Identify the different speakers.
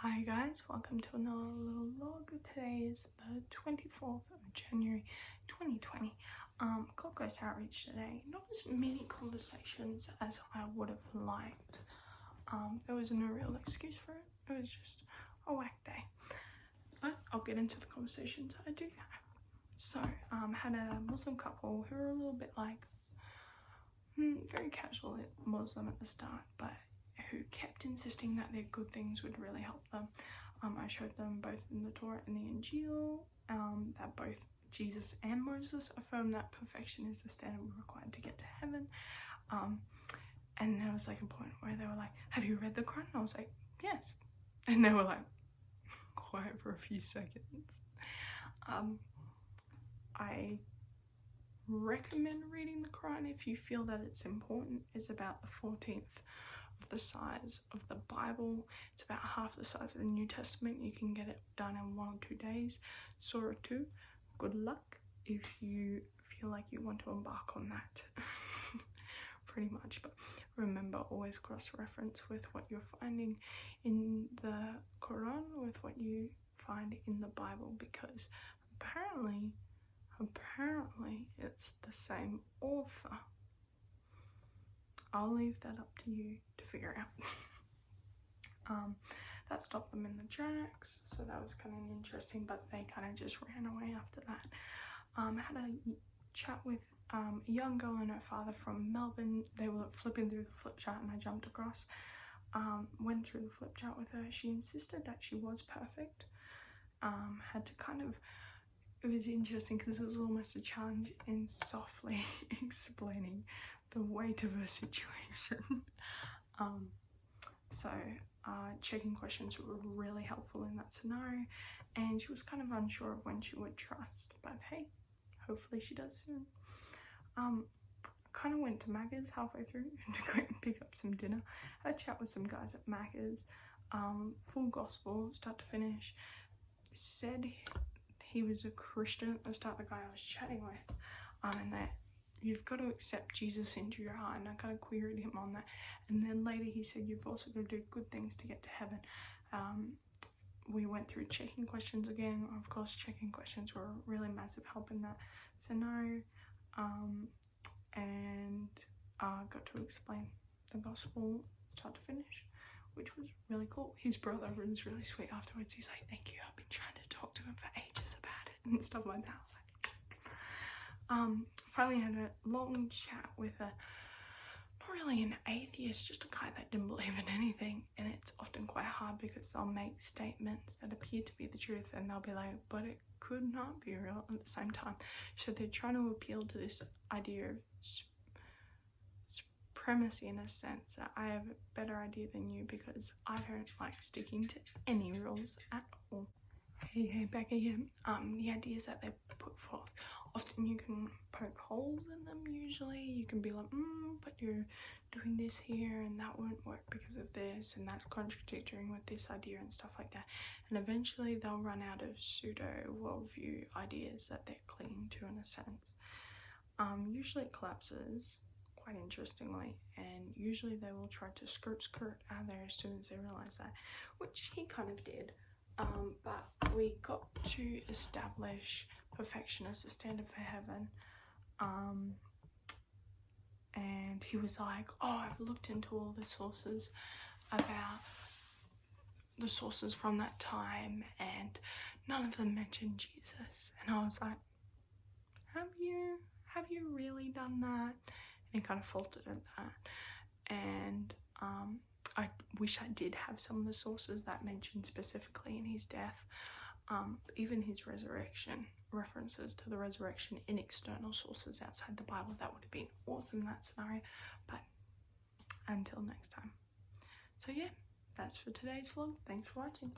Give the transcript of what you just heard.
Speaker 1: Hi guys, welcome to another little vlog. Today is the 24th of January 2020. Got ghost outreach today. Not as many conversations as I would have liked. There was no real excuse for it. It was just a whack day. But I'll get into the conversations I do have. So, had a Muslim couple who were a little bit like very casual Muslim at the start, but who kept insisting that their good things would really help them. I showed them both in the Torah and the Injil that both Jesus and Moses affirmed that perfection is the standard required to get to heaven. And there was like a point where they were like, "Have you read the Quran?" And I was like, "Yes." And they were like, quiet for a few seconds. I recommend reading the Quran if you feel that it's important. It's about the 14th of the size of the Bible. It's about half the size of the New Testament. You can get it done in 1 or 2 days. Surah 2, good luck if you feel like you want to embark on that. Pretty much. But remember, always cross-reference with what you're finding in the Quran with what you find in the Bible, because apparently it's the same author. I'll leave that up to you to figure out. That stopped them in the tracks, so that was kind of interesting, but they kind of just ran away after that. Had a chat with a young girl and her father from Melbourne. They were flipping through the flip chart and I jumped across. Went through the flip chart with her. She insisted that she was perfect. Had to kind of, it was interesting because it was almost a challenge in softly explaining the weight of her situation. Checking questions were really helpful in that scenario, and she was kind of unsure of when she would trust, but hey, hopefully she does soon. Kind of went to Maccas halfway through to go and pick up some dinner. Had a chat with some guys at Maccas. Full gospel, start to finish. Said he was a Christian at the start, the guy I was chatting with, and that you've got to accept Jesus into your heart, and I kind of queried him on that. And then later he said you've also got to do good things to get to heaven. We went through checking questions again. Of course, checking questions were a really massive help in that scenario, and got to explain the gospel start to finish, which was really cool. His brother was really sweet afterwards. He's like, "Thank you, I've been trying to talk to him for ages about it," and stuff like that. I was like, finally had a long chat with not really an atheist, just a guy that didn't believe in anything. And it's often quite hard because they'll make statements that appear to be the truth and they'll be like, but it could not be real at the same time. So they're trying to appeal to this idea of supremacy, in a sense, that I have a better idea than you because I don't like sticking to any rules at all. Hey, back again. The ideas that they put forth, often you can poke holes in them. Usually you can be like, but you're doing this here and that won't work because of this, and that's contradicting with this idea and stuff like that. And eventually they'll run out of pseudo worldview ideas that they're clinging to, in a sense. Usually it collapses, quite interestingly, and usually they will try to skirt out of there as soon as they realize that, which he kind of did. But we got to establish perfection as the standard for heaven, and he was like, "Oh, I've looked into all the sources about the sources from that time, and none of them mention Jesus." And I was like, have you really done that? And he kind of faltered at that. And I wish I did have some of the sources that mentioned specifically in his death, even his resurrection, references to the resurrection in external sources outside the Bible. That would have been awesome in that scenario, but until next time. So yeah, that's for today's vlog. Thanks for watching.